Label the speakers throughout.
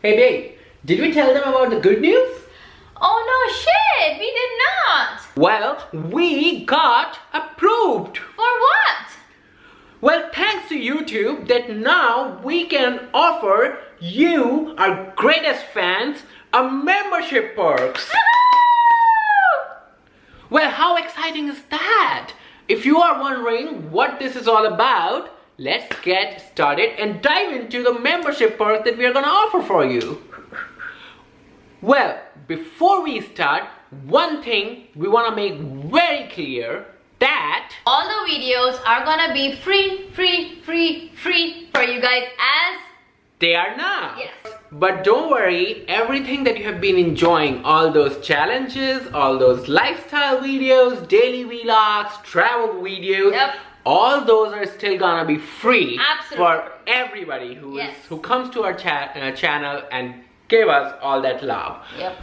Speaker 1: Hey babe, did we tell them about the good news?
Speaker 2: Oh no, shit, we did not.
Speaker 1: Well, we got approved.
Speaker 2: For what?
Speaker 1: Well, thanks to YouTube that now we can offer you, our greatest fans, a membership perks. Well, how exciting is that? If you are wondering what this is all about, let's get started and dive into the membership perk that we are going to offer for you. Well, before we start, one thing we want to make very clear that
Speaker 2: all the videos are gonna be free for you guys as
Speaker 1: they are now.
Speaker 2: Yes.
Speaker 1: But don't worry, everything that you have been enjoying, all those challenges, all those lifestyle videos, daily vlogs, travel videos, all those are still gonna be free.
Speaker 2: Absolutely.
Speaker 1: For everybody who comes to our channel and give us all that love.
Speaker 2: Yep.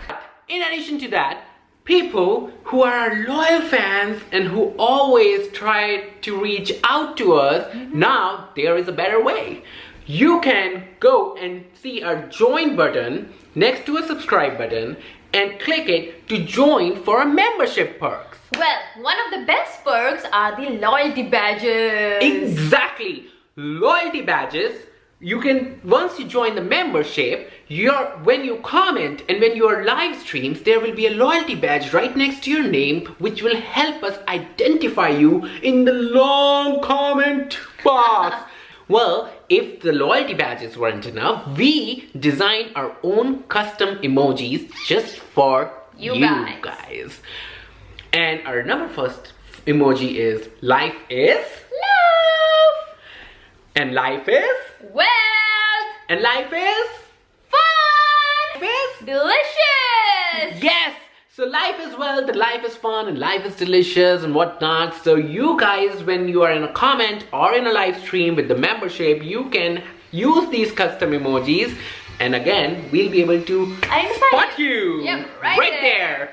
Speaker 1: In addition to that, people who are our loyal fans and who always try to reach out to us, now there is a better way. You can go and see our join button next to a subscribe button and click it to join for a membership perks.
Speaker 2: Well, one of the best perks are the loyalty badges.
Speaker 1: Exactly. Loyalty badges. You can, once you join the membership, when you comment and when your live streams, there will be a loyalty badge right next to your name, which will help us identify you in the long comment box. Well, if the loyalty badges weren't enough, we designed our own custom emojis just for you guys. And our first emoji is life is
Speaker 2: love.
Speaker 1: And life is
Speaker 2: wealth.
Speaker 1: And life is
Speaker 2: fun.
Speaker 1: Life is
Speaker 2: delicious.
Speaker 1: Yes. So life is wealth, and life is fun, and life is delicious and whatnot. So you guys, when you are in a comment or in a live stream with the membership, you can use these custom emojis. And again, we'll be able to spot you.
Speaker 2: Yep, right there.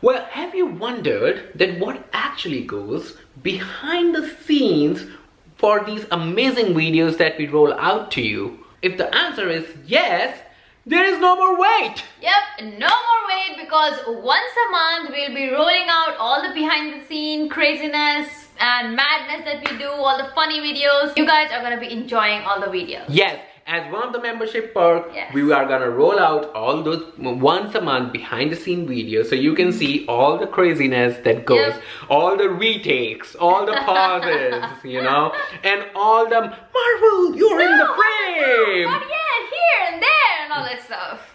Speaker 1: Well, have you wondered that what actually goes behind the scenes for these amazing videos that we roll out to you? If the answer is yes, there is no more wait.
Speaker 2: Yep, no more wait, because once a month we'll be rolling out all the behind the scene craziness and madness that we do, all the funny videos. You guys are gonna be enjoying all the videos.
Speaker 1: Yes. As one of the membership perks, we are gonna roll out all those once a month behind the scene videos, so you can see all the craziness that goes, all the retakes, all the pauses, you know, and all the Marvel, you're in the frame.
Speaker 2: Not yet, here and there, and all that stuff.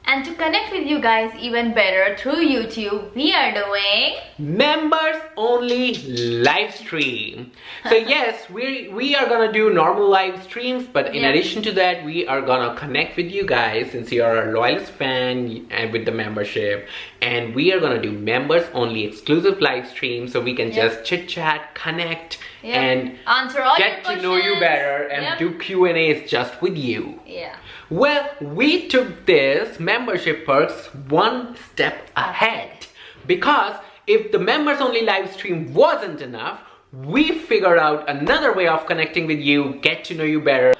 Speaker 2: And to connect with you guys even better through YouTube, we are doing
Speaker 1: members only live stream. So yes, we are gonna do normal live streams, but in addition to that, we are gonna connect with you guys since you are our loyalist fan and with the membership, and we are gonna do members only exclusive live streams, so we can just chit chat, connect, and
Speaker 2: answer all
Speaker 1: get to know you better and do Q&As just with you. Well, we took this membership perks one step ahead, because if the members only live stream wasn't enough, we figured out another way of connecting with you, get to know you better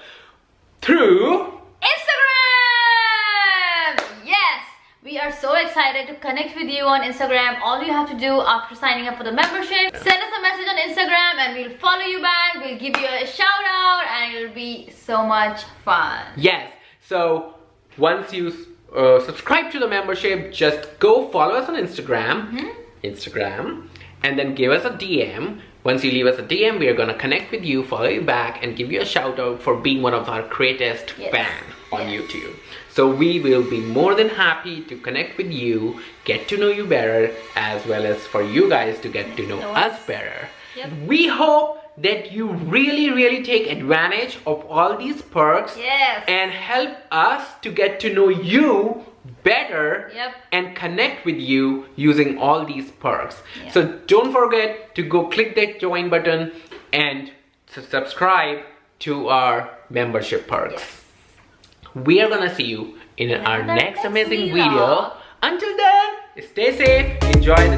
Speaker 1: through
Speaker 2: Instagram. Yes, we are so excited to connect with you on Instagram. All you have to do after signing up for the membership, send us a message on Instagram and we'll follow you back, we'll give you a shout out, and it'll be so much fun.
Speaker 1: Yes. So once you subscribe to the membership, just go follow us on Instagram, and then give us a DM. Once you leave us a DM, we are gonna connect with you, follow you back, and give you a shout out for being one of our greatest fans on YouTube. So we will be more than happy to connect with you, get to know you better, as well as for you guys to get to know us better. We hope that you really take advantage of all these perks and help us to get to know you better and connect with you using all these perks. So don't forget to go click that join button and subscribe to our membership perks. We are gonna see you in our next amazing video. Until then, stay safe, enjoy the